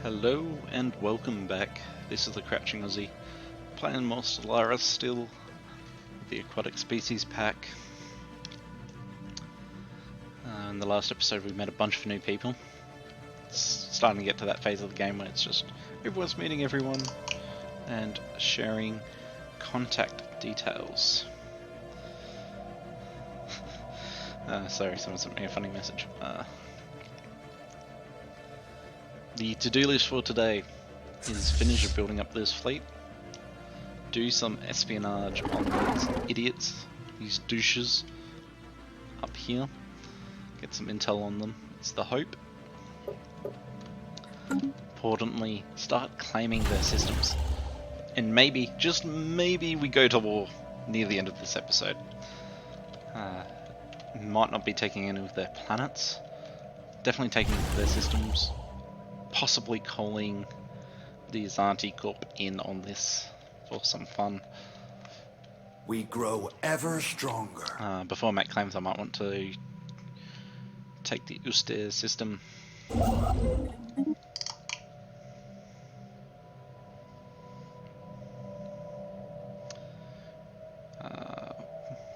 Hello and welcome back. This is the Crouching Aussie, playing more Stellaris still, the Aquatic Species pack. In the last episode we met a bunch of new people. It's starting to get to that phase of the game where it's just everyone's meeting everyone and sharing contact details. Sorry, someone sent me a funny message. The to-do list for today is finish building up this fleet, do some espionage on these idiots, these douches up here, get some intel on them, it's the hope. Importantly, start claiming their systems, and maybe, just maybe, we go to war near the end of this episode. Might not be taking any of their planets, definitely taking their systems. Possibly calling the Azanti Corp in on this for some fun. We grow ever stronger. Before Matt claims, I might want to take the Uster system.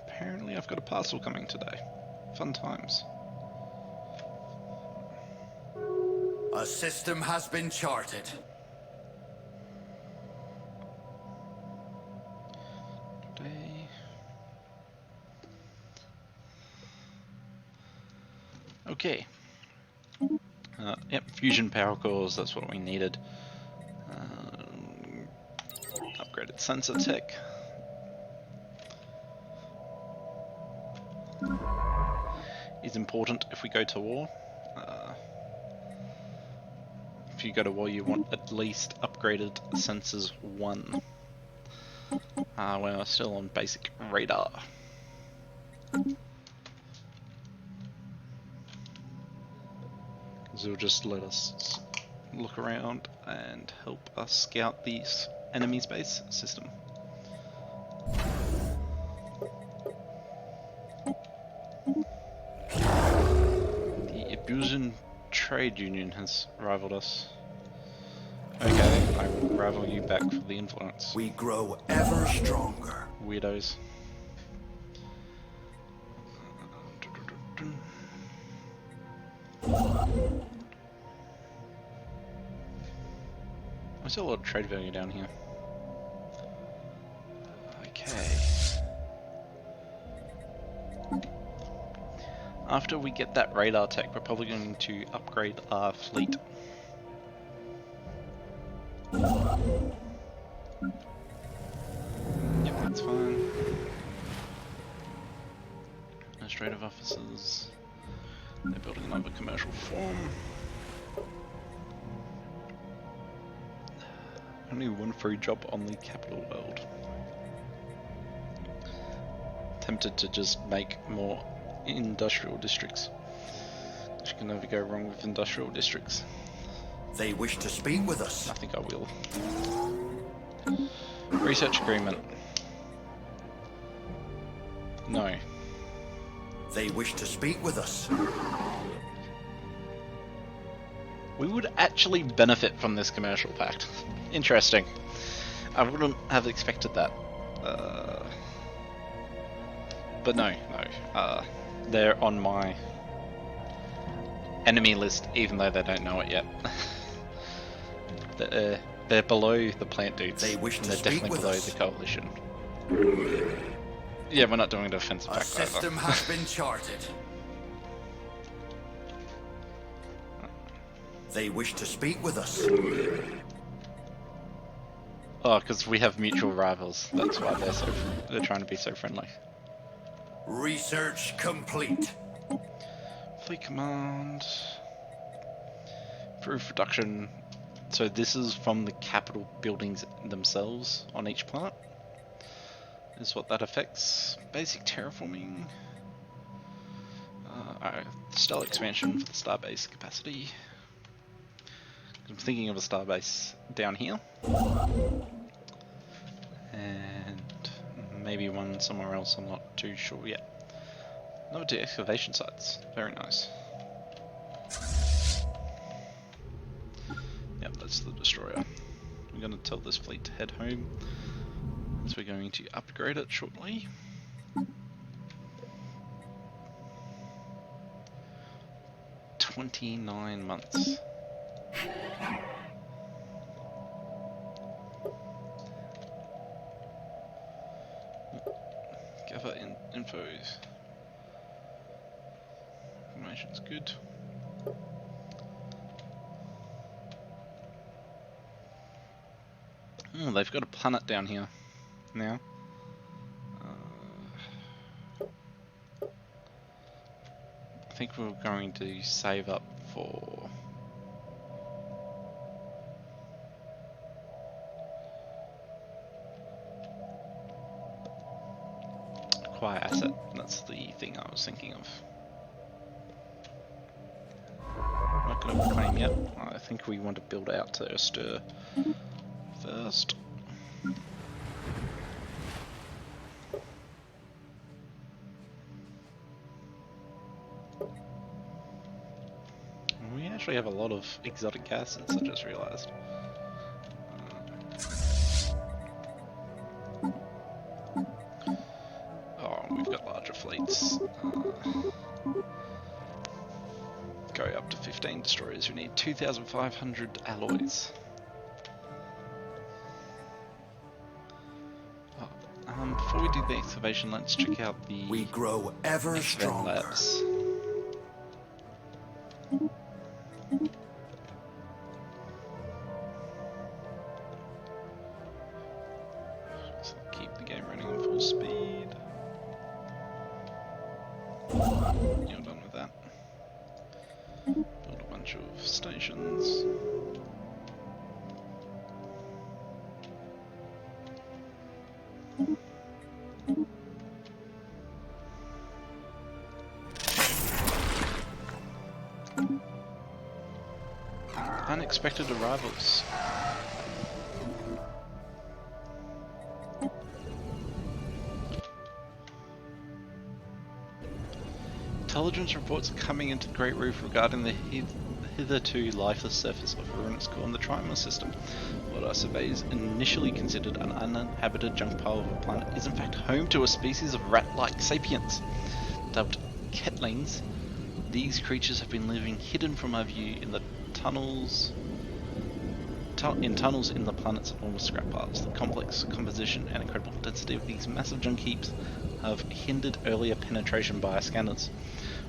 Apparently I've got a parcel coming today. Fun times. A system has been charted. Okay. Yep, fusion power cores, that's what we needed. Upgraded sensor tech. Is important if we go to war. If you go to war, you want at least upgraded sensors 1. We're still on basic radar. Because it'll just let us look around and help us scout the enemy space system. The Abusian Trade Union has rivaled us. Okay, I will rival you back for the influence. We grow ever stronger. Weirdos. I see a lot of trade value down here. Okay. After we get that radar tech, we're probably going to upgrade our fleet. Yep, that's fine. Administrative officers. They're building another commercial farm. Only one free job on the capital world. Tempted to just make more industrial districts. You can never go wrong with industrial districts. They wish to speak with us. I think I will. Research agreement. No. They wish to speak with us. We would actually benefit from this commercial pact. Interesting. I wouldn't have expected that. But no. They're on my enemy list, even though they don't know it yet. They're below the plant dudes. They wish to they're speak definitely with below us. the coalition. Yeah, we're not doing a defensive A pact system either. has been charted. They wish to speak with us. Oh, because we have mutual rivals. That's why they're trying to be so friendly. Research complete. Fleet command. Improve production. So this is from the capital buildings themselves on each planet. Is what that affects. Basic terraforming. Stellar expansion for the starbase capacity. I'm thinking of a starbase down here. And maybe one somewhere else, I'm not too sure yet. Another 2 excavation sites, very nice. Yep, it's the destroyer. We're going to tell this fleet to head home, as we're going to upgrade it shortly. "29 months. Gather info. Information's good. Oh, they've got a planet down here now. I think we're going to save up for acquire asset. That's the thing I was thinking of. Not going to claim yet. I think we want to build out to Stir first. We actually have a lot of exotic acids, I just realised. Oh, we've got larger fleets. Go up to 15 destroyers. We need 2,500 alloys. Before we do the excavation, let's check out the We grow ever stronger. labs. So keep the game running on full speed. You're done with that. Build a bunch of stations. Unexpected arrivals. Intelligence reports are coming into the Great Reef regarding the hitherto lifeless surface of a ruinous core in the Trimer system. What our surveys initially considered an uninhabited junk pile of a planet is in fact home to a species of rat-like sapients. Dubbed Ketlings, these creatures have been living hidden from our view in the tunnels in the planet's enormous scrap piles. The complex composition and incredible density of these massive junk heaps have hindered earlier penetration by our scanners.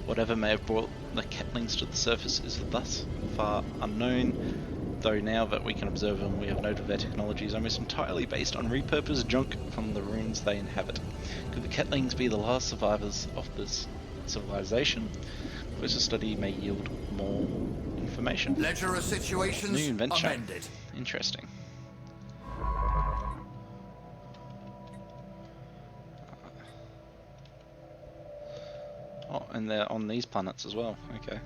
Whatever may have brought the Ketlings to the surface is thus far unknown, though now that we can observe them, we have noted their technology is almost entirely based on repurposed junk from the ruins they inhabit. Could the Ketlings be the last survivors of this civilization? Closer study may yield more information. Ledger of situations New invention. amended. Interesting. Oh, and they're on these planets as well. Okay.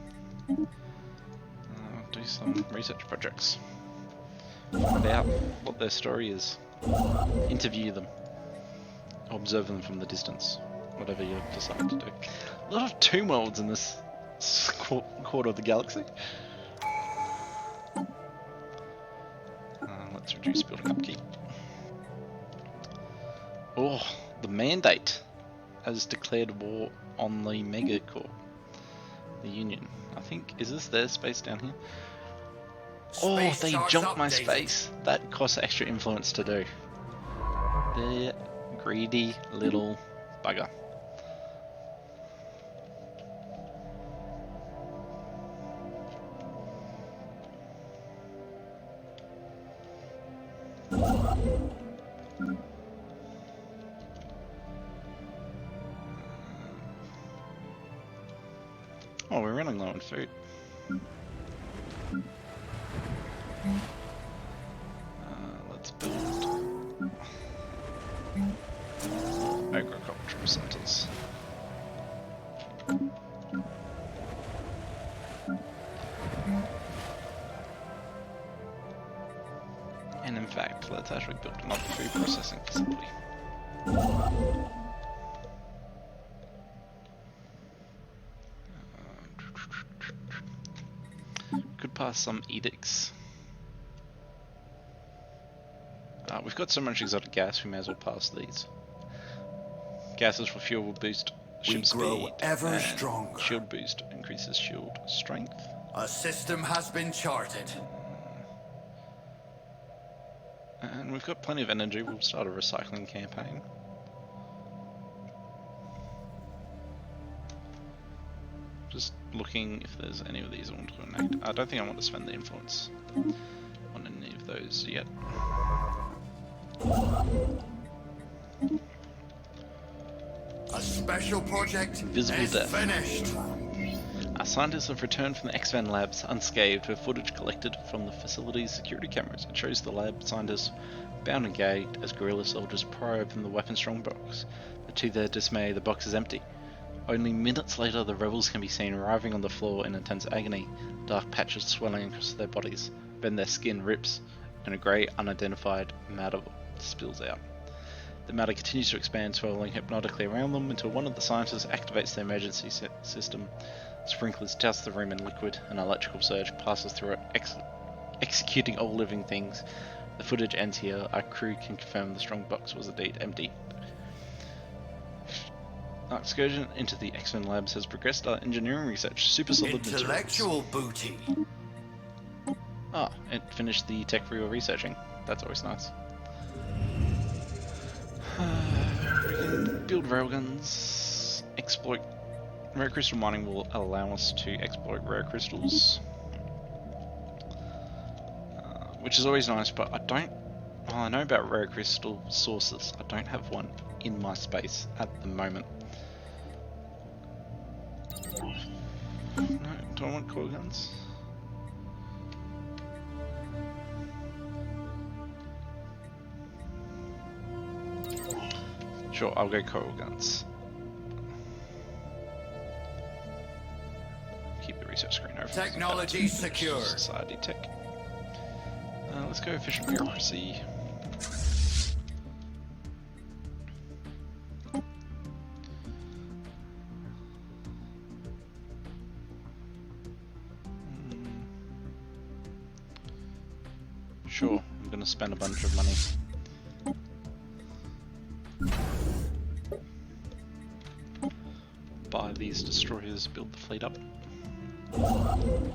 Do some research projects. Find out what their story is. Interview them. Observe them from the distance. Whatever you decide to do. A lot of tomb worlds in this quarter of the galaxy. Let's reduce building upkeep. Oh, the Mandate has declared war on the Megacorp, the Union. I think, is this their space down here? Oh, they junked my space. That costs extra influence to do. They're greedy little bugger. Oh, we're running low on food. Let's build agricultural centers. And in fact, let's actually build another food processing facility. Could pass some edicts. We've got so much exotic gas, we may as well pass these. Gases for fuel will boost ship speed, ever and stronger. shield boost increases shield strength. A system has been charted. And we've got plenty of energy, we'll start a recycling campaign. Just looking if there's any of these I want to enact. I don't think I want to spend the influence on any of those yet. A special project Invisible is death. finished. Our scientists have returned from the X-Men labs unscathed with footage collected from the facility's security cameras. It shows the lab scientists bound and gagged as guerrilla soldiers pry open the weapon strong box. But to their dismay, the box is empty. Only minutes later, the rebels can be seen writhing on the floor in intense agony, dark patches swelling across their bodies. Then their skin rips, and a grey, unidentified matter spills out. The matter continues to expand, swirling hypnotically around them until one of the scientists activates the emergency system. Sprinklers douse the room in liquid, an electrical surge passes through it, executing all living things. The footage ends here. Our crew can confirm the strong box was indeed empty. Our excursion into the X-Men labs has progressed our engineering research. Super solid materials. Intellectual booty. Ah, it finished the tech we were researching. That's always nice. We can build railguns, exploit rare crystal mining will allow us to exploit rare crystals, which is always nice, but I don't, well, I know about rare crystal sources, I don't have one in my space at the moment. No, do I want coil guns? Sure, I'll go coil guns. Keep the research screen open. Technology secure. Society tech. Let's go efficient bureaucracy. Sure, I'm gonna spend a bunch of money. Buy these destroyers, build the fleet up. Don't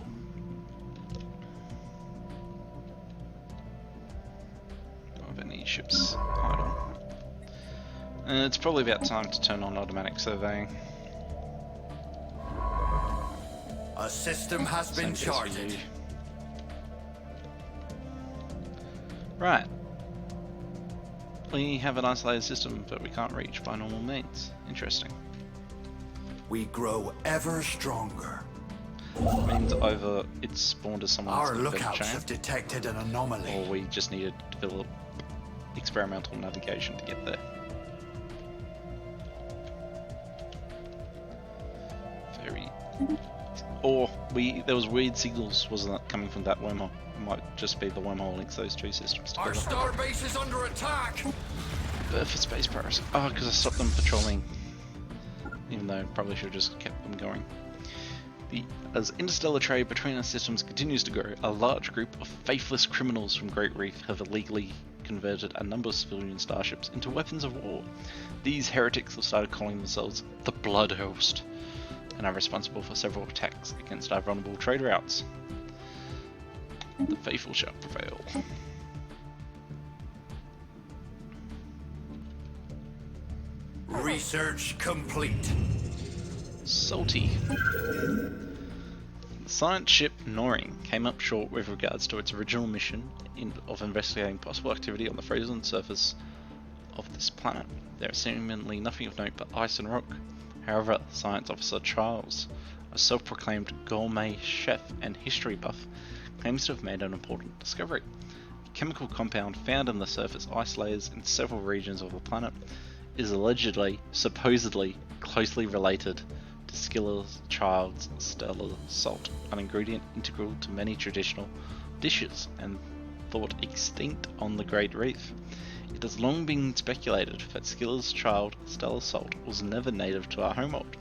have any ships idle. And it's probably about time to turn on automatic surveying. A system has been Same goes for charted. you. Right. We have an isolated system that we can't reach by normal means. Interesting. We grow ever stronger. Means either it's spawned as someone's Our better lookouts chain, have detected an anomaly. or we just need to develop experimental navigation to get there. Very. Or there was weird signals, wasn't it, coming from that wormhole? It might just be the wormhole links those two systems Our together. starbase is under attack. But for space pirates. Oh, because I stopped them patrolling. Even though I probably should have just kept them going. As interstellar trade between our systems continues to grow, a large group of faithless criminals from Great Reef have illegally converted a number of civilian starships into weapons of war. These heretics have started calling themselves the Blood Host, and are responsible for several attacks against our vulnerable trade routes. The faithful shall prevail. Research complete. Salty. The science ship Noring came up short with regards to its original mission of investigating possible activity on the frozen surface of this planet. There is seemingly nothing of note but ice and rock. However, Science Officer Charles, a self-proclaimed gourmet chef and history buff, claims to have made an important discovery. A chemical compound found in the surface ice layers in several regions of the planet is allegedly, supposedly, closely related to Scylla's child's stellar salt, an ingredient integral to many traditional dishes and thought extinct on the Great Reef. It has long been speculated that Scylla's child stellar salt was never native to our homeworld,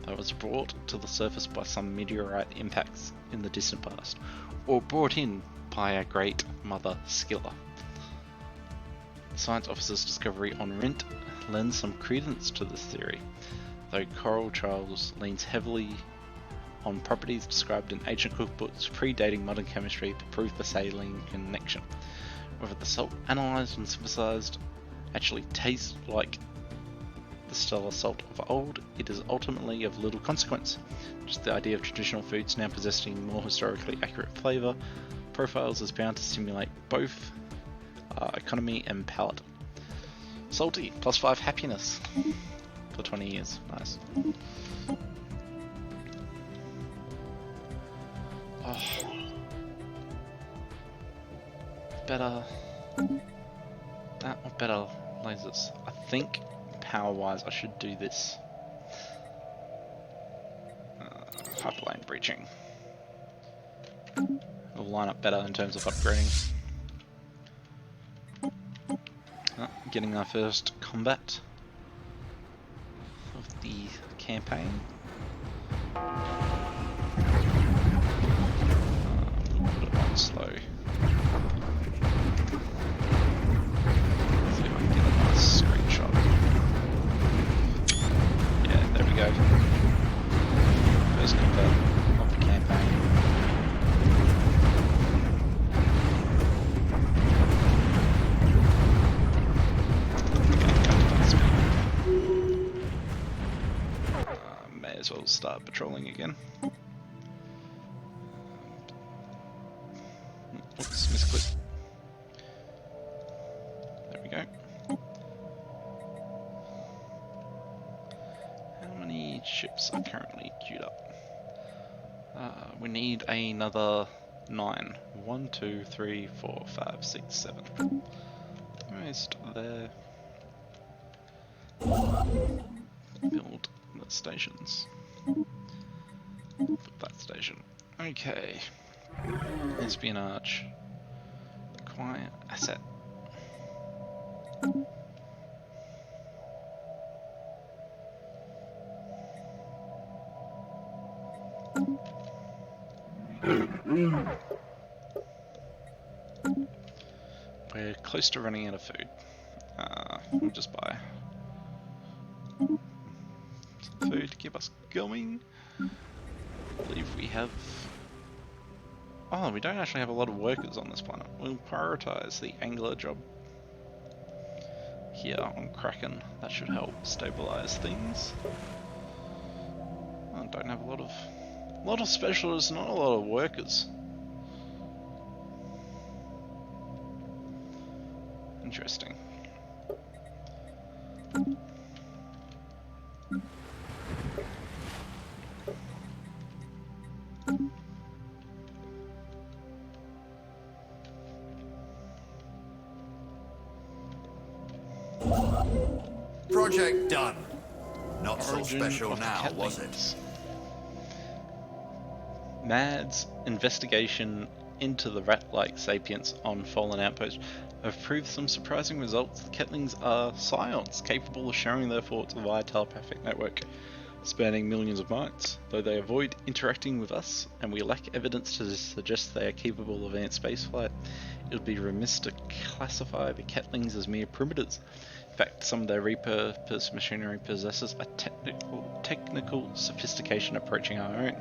but was brought to the surface by some meteorite impacts in the distant past, or brought in by our great mother Scylla. Science officer's discovery on Rint lends some credence to this theory, though Coral Trials leans heavily on properties described in ancient cookbooks predating modern chemistry to prove the saline connection. Whether the salt analysed and synthesized actually tastes like the stellar salt of old, it is ultimately of little consequence. Just the idea of traditional foods now possessing more historically accurate flavour profiles is bound to stimulate both economy and palate. Salty, +5 happiness for 20 years. Nice. Oh. Better that or better lasers. I think power wise I should do this. Hyperlane breaching. It'll line up better in terms of upgrading. Getting our first combat of the campaign. We'll put it on slow. See if I can get a nice screenshot. Yeah, there we go. First combat of the campaign. May as well start patrolling again. Oops, misclick. There we go. How many ships are currently queued up? We need another 9. 1, 2, 3, 4, 5, 6, 7. Almost there. Build the stations. Put that station. Okay. Espionage. Acquire asset. We're close to running out of food. We'll just buy some food to keep us going. I believe we have... Oh, we don't actually have a lot of workers on this planet. We'll prioritize the angler job here on Kraken. That should help stabilize things. I don't have a lot of specialists, not a lot of workers. Interesting. Project done. Not so Origin special of now, was it? Catlings. Mad's investigation into the rat-like sapients on Fallen Outpost have proved some surprising results. The Catlings are scions, capable of sharing their thoughts via telepathic network, spanning millions of miles. Though they avoid interacting with us, and we lack evidence to suggest they are capable of advanced spaceflight, it would be remiss to classify the Catlings as mere primitives. In fact, some of their repurposed machinery possesses a technical sophistication approaching our own.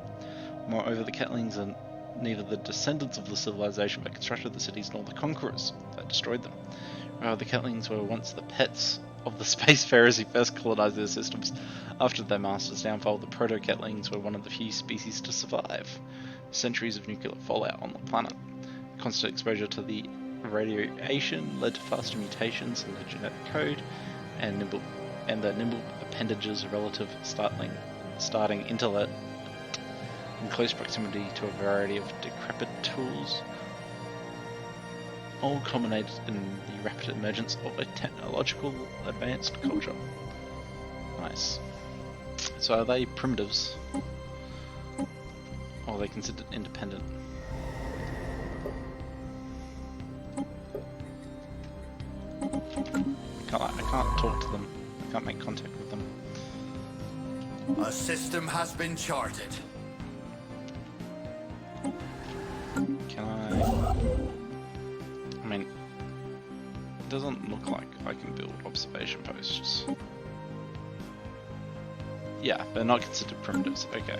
Moreover, the Catlings are neither the descendants of the civilization that constructed the cities nor the conquerors that destroyed them. Rather, the Catlings were once the pets of the spacefarers who first colonized their systems. After their master's downfall, the proto-Catlings were one of the few species to survive centuries of nuclear fallout on the planet. Constant exposure to the radiation led to faster mutations in the genetic code, and the nimble appendages relative starting intellect in close proximity to a variety of decrepit tools, all culminated in the rapid emergence of a technological advanced culture. Nice. So are they primitives? Or are they considered independent? I can't talk to them. I can't make contact with them. A system has been charted. Can I mean, It doesn't look like I can build observation posts. Yeah, they're not considered primitives. Okay.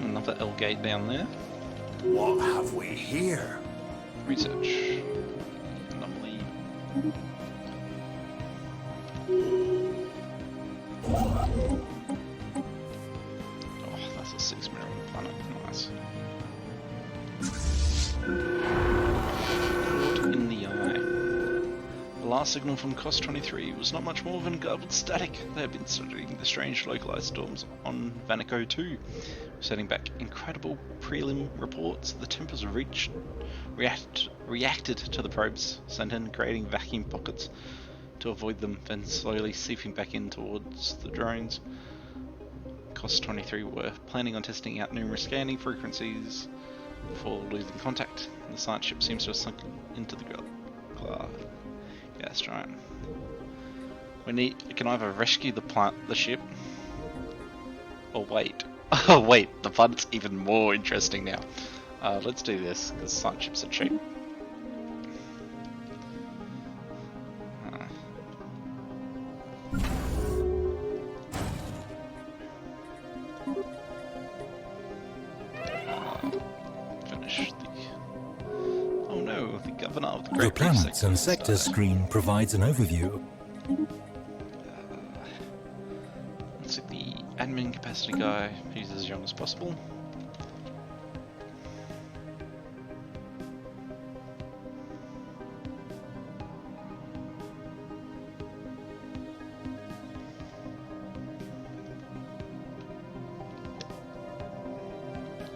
Another L gate down there. What have we here? Research. Anomaly. Oh, that's a 6 mineral planet. Nice. Caught in the eye. The last signal from COS 23 was not much more than garbled static. They had been studying the strange localized storms on Vanico 2, sending back incredible prelim reports. The tempers reacted to the probes sent in, creating vacuum pockets to avoid them, then slowly seeping back in towards the drones. COS 23 were planning on testing out numerous scanning frequencies before losing contact. The science ship seems to have sunk into the gas giant. We can either rescue the ship, or wait. Oh wait, the planet's even more interesting now. Let's do this, because science ships are cheap. Finish the... Oh no, the governor of the The Great Reef planets and sectors screen provides an overview. Let's see, the admin capacity guy, who's as young as possible.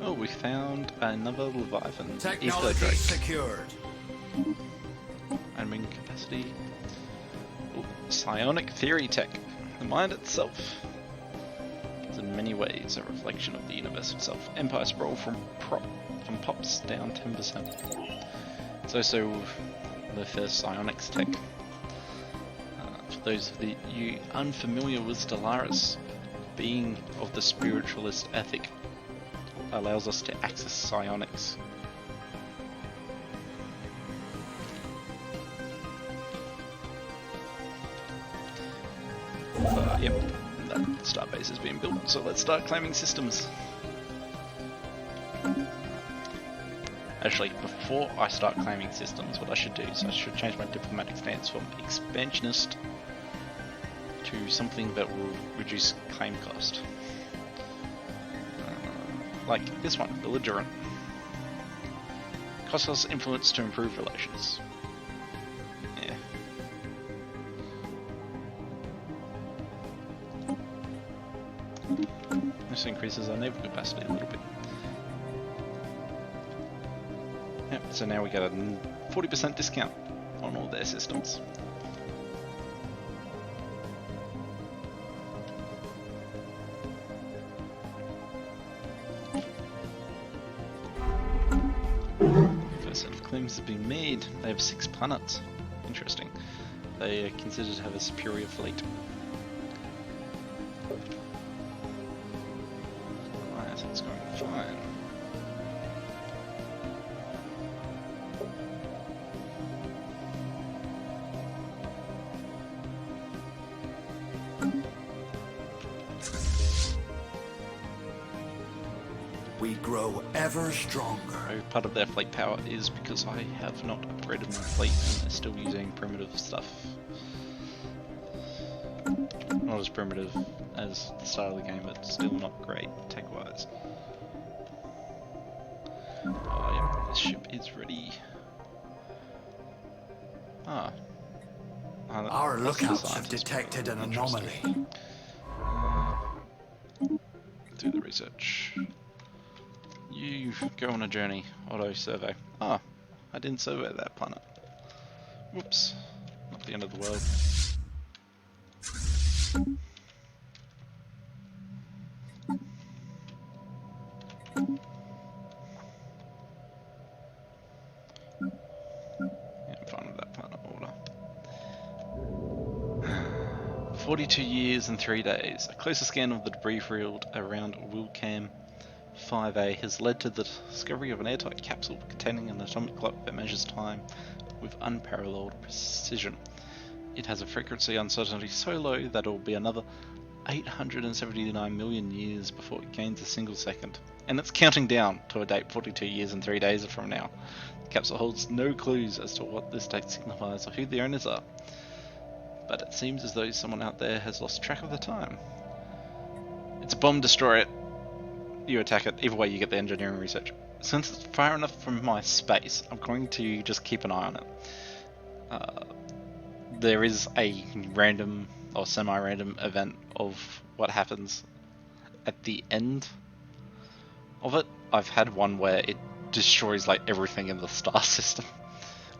Oh, we found another Leviathan. Technology Drake. secured. Admin capacity. Oh, psionic theory tech. The mind itself is in many ways a reflection of the universe itself. Empire scroll from pops down 10%. It's also the first psionics tech. For those of you unfamiliar with Stellaris, being of the spiritualist ethic allows us to access psionics. Yep, that starbase is being built, so let's start claiming systems. Actually, before I start claiming systems, what I should do is I should change my diplomatic stance from expansionist to something that will reduce claim cost. Like this one, belligerent. Costs us influence to improve relations. Yeah. This increases our naval capacity a little bit. Yep, so now we get a 40% discount on all their systems. First set of claims have been made. They have 6 planets. Interesting. They are considered to have a superior fleet. Alright, so it's going fine. We grow ever stronger. So part of their fleet power is because I have not upgraded my fleet and they're still using primitive stuff. Not as primitive as the start of the game, but still not great tech-wise. Oh yeah, this ship is ready. Ah. Our that's the lookouts have scientist. detected an Interesting. anomaly. Do the research. You go on a journey. Auto survey. Ah, I didn't survey that planet. Whoops. Not the end of the world. Yeah, I'm fine with that planet order. 42 years and 3 days. A closer scan of the debris field around Wilcam 5A has led to the discovery of an airtight capsule containing an atomic clock that measures time with unparalleled precision. It has a frequency uncertainty so low that it will be another 879 million years before it gains a single second. And it's counting down to a date 42 years and 3 days from now. The capsule holds no clues as to what this date signifies or who the owners are. But it seems as though someone out there has lost track of the time. It's a bomb, destroy it. You attack it, either way you get the engineering research. Since it's far enough from my space, I'm going to just keep an eye on it. There is a random or semi-random event of what happens at the end of it. I've had one where it destroys like everything in the star system.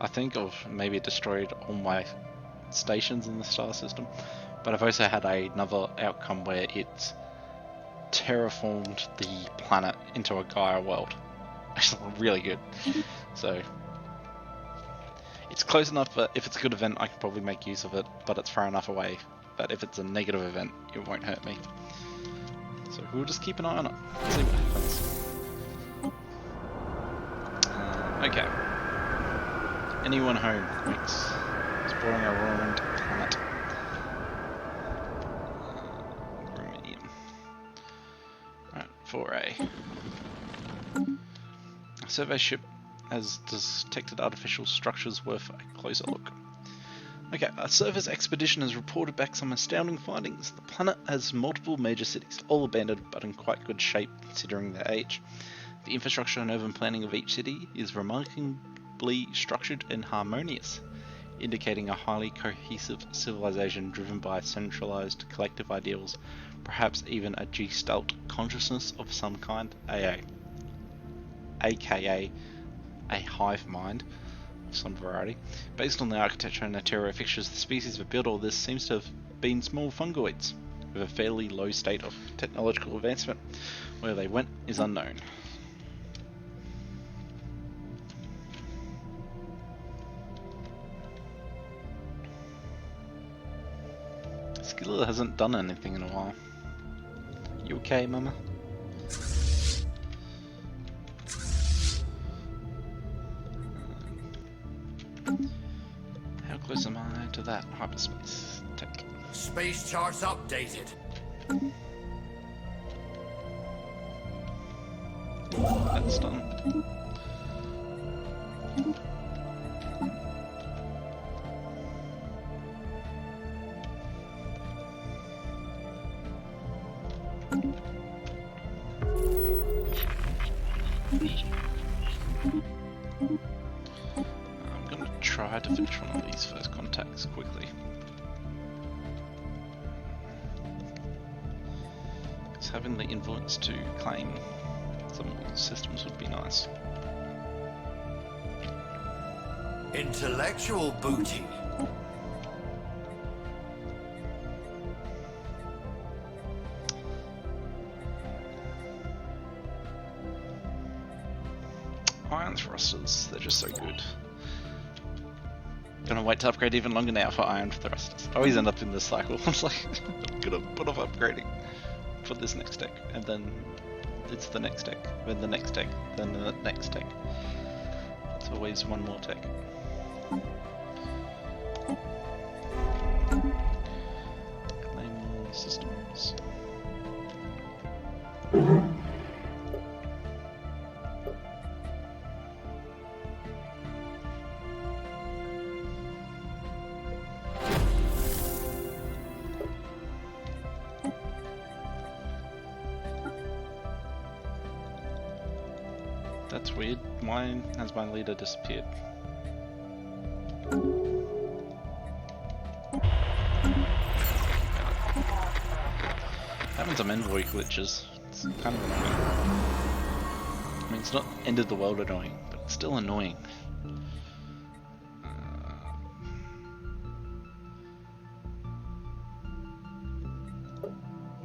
I think of maybe it destroyed all my stations in the star system, but I've also had another outcome where it terraformed the planet into a Gaia world. Actually, really good. So it's close enough that if it's a good event, I can probably make use of it, but it's far enough away that if it's a negative event, it won't hurt me. So we'll just keep an eye on it, see what happens. Okay. Anyone home? Thanks. Exploring a ruined planet. Romanian. Alright, 4A. A survey ship has detected artificial structures worth a closer look. Okay, a surface expedition has reported back some astounding findings. The planet has multiple major cities, all abandoned but in quite good shape considering their age. The infrastructure and urban planning of each city is remarkably structured and harmonious, indicating a highly cohesive civilization driven by centralized collective ideals, perhaps even a Gestalt consciousness of some kind, aka a hive mind of some variety. Based on the architecture and interior fixtures, the species that built all this seems to have been small fungoids, with a fairly low state of technological advancement. Where they went is unknown. Scylla hasn't done anything in a while. You okay, Mama? How close am I to that hyperspace tech? Space charts updated. That's done. I'm going to try to finish one of these first contacts quickly. Because having the influence to claim some of these systems would be nice. Intellectual booty. Iron thrusters, they're just so good. Gonna wait to upgrade even longer now for iron thrusters. I always end up in this cycle. I'm like, I'm gonna put off upgrading for this next deck, and then it's the next deck, then the next deck, then the next deck. It's always one more deck. Claim systems. That's weird. Why has my leader disappeared? Having some envoy glitches. It's kind of annoying. I mean, it's not end of the world annoying, but it's still annoying.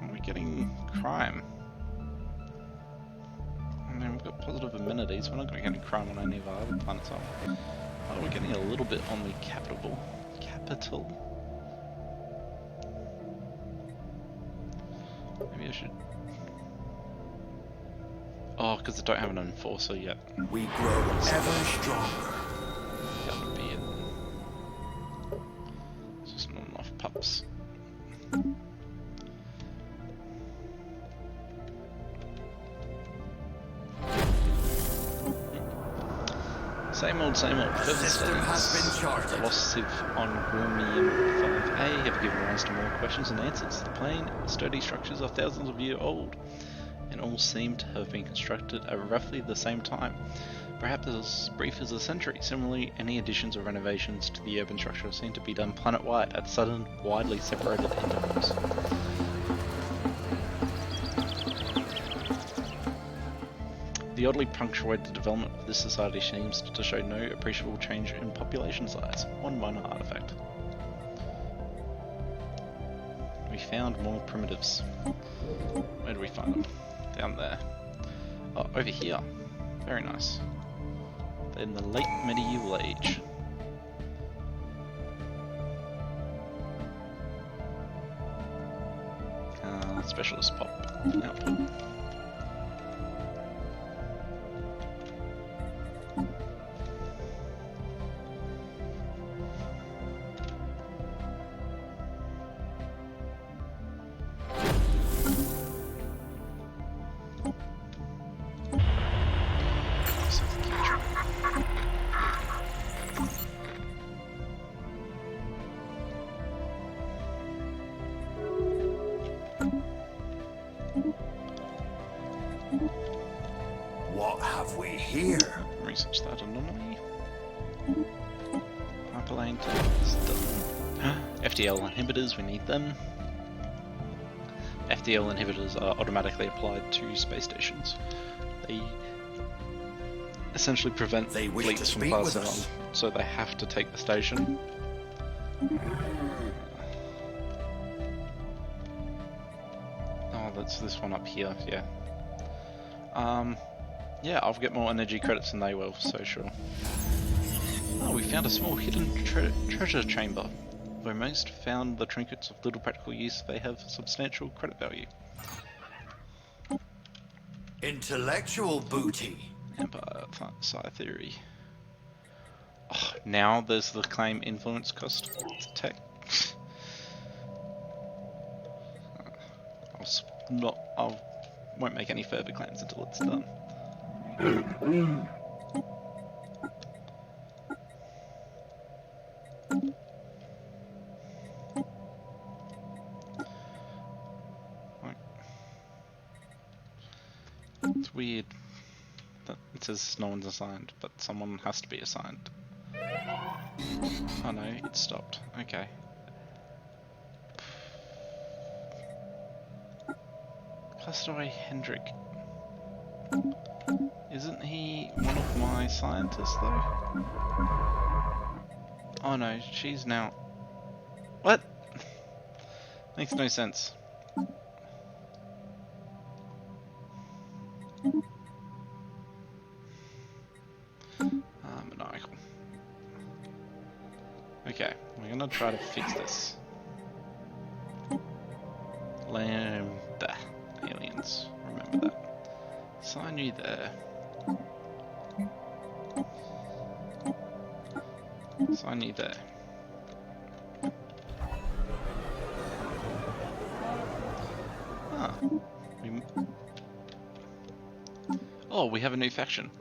Are we getting crime? I mean, we've got positive amenities, we're not going to get any crime on any of our other planets, are we? Oh, we're getting a little bit on the capital. Maybe I should... Oh, because I don't have an enforcer yet. We grow ever stronger. That would be it. It's just not enough pups. Same old, further System has studies. been charted. The lost civ on Gormium 5A have given rise to more questions and answers. The plain, sturdy structures are thousands of years old, and all seem to have been constructed at roughly the same time, perhaps as brief as a century. Similarly, any additions or renovations to the urban structure seem to be done planet-wide at sudden, widely separated intervals. The oddly punctuated development of this society seems to show no appreciable change in population size. One minor artifact. We found more primitives. Where do we find them? Down there. Oh, over here. Very nice. They're in the late medieval age. Specialist pop output. What have we here? Research that anomaly. Hyperlane is done. FDL inhibitors, we need them. FDL inhibitors are automatically applied to space stations. They essentially prevent They wish fleets to from speak with passing us. on, so they have to take the station. Oh, that's this one up here, yeah. Yeah, I'll get more energy credits than they will, so sure. Oh, we found a small hidden treasure chamber. Where most found the trinkets of little practical use, they have substantial credit value. Intellectual booty. Empire Psi theory. Oh, now there's the claim influence cost to tech. I won't make any further claims until it's done. Right. It's weird that it says no one's assigned, but someone has to be assigned. Oh no, it stopped. Okay. Castaway Hendrik. Isn't he one of my scientists though? Oh no, she's now... What? Makes no sense. Maniacal. Okay, we're gonna try to fix this. Lambda. Aliens, remember that. Sign you there. Sign you there. Ah. Oh, we have a new faction.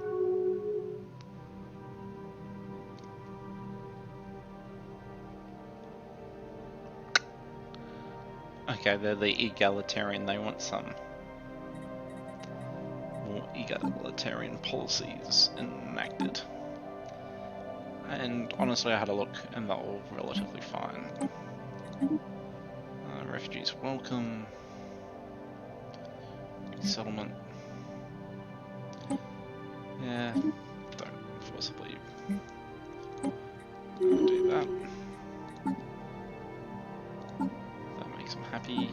Okay, they're the egalitarian, they want some more egalitarian policies enacted. And honestly, I had a look and they're all relatively fine. Refugees welcome. Settlement. Yeah, don't forcibly do that. That makes them happy.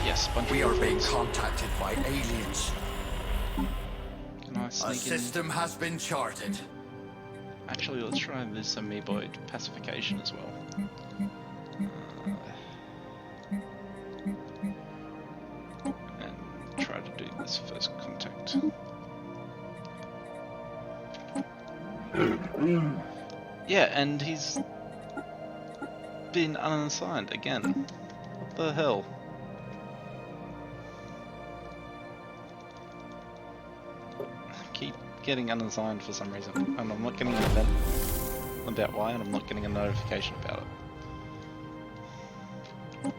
Yes. bunch We of are being waterfalls. contacted by aliens. Can I A sneak in? system has been charted. Actually, let's try this amoeboid pacification as well. And try to do this first contact. Yeah, and he's been unassigned again. What the hell? I keep getting unassigned for some reason, and I'm not getting an event about why, and I'm not getting a notification about it.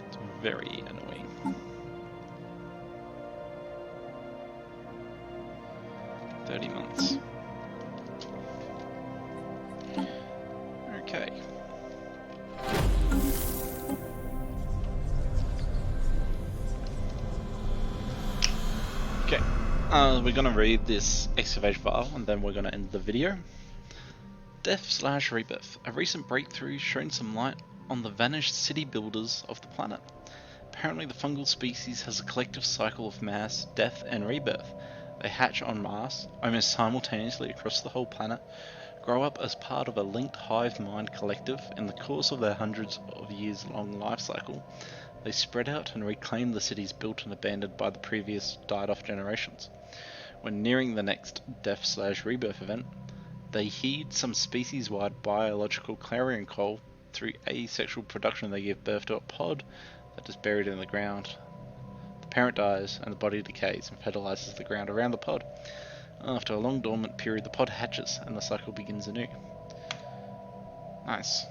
It's very annoying. $30 months. Okay. Okay. We're gonna read this excavation file and then we're gonna end the video. Death/Rebirth. A recent breakthrough shown some light on the vanished city builders of the planet. Apparently the fungal species has a collective cycle of mass, death, and rebirth. They hatch en masse, almost simultaneously across the whole planet, grow up as part of a linked hive mind collective. In the course of their hundreds of years long life cycle, they spread out and reclaim the cities built and abandoned by the previous died off generations. When nearing the next Death/Rebirth event, they heed some species-wide biological clarion call. Through asexual production they give birth to a pod that is buried in the ground. The parent dies and the body decays and fertilizes the ground around the pod. After a long dormant period, the pod hatches and the cycle begins anew. Nice.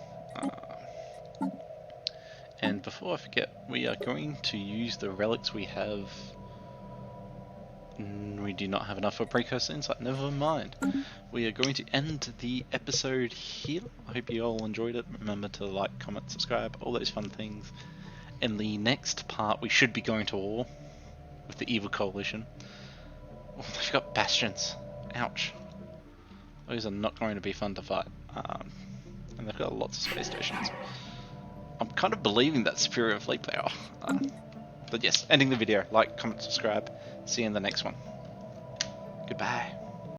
And before I forget, we are going to use the relics we have. We do not have enough for precursor insight, never mind. We are going to end the episode here. I hope you all enjoyed it. Remember to like, comment, subscribe, all those fun things. In the next part, we should be going to war with the evil coalition. Oh, they've got bastions. Ouch. Those are not going to be fun to fight. And they've got lots of space stations. I'm kind of believing that superior fleet power. But yes, ending the video. Like, comment, subscribe. See you in the next one. Goodbye.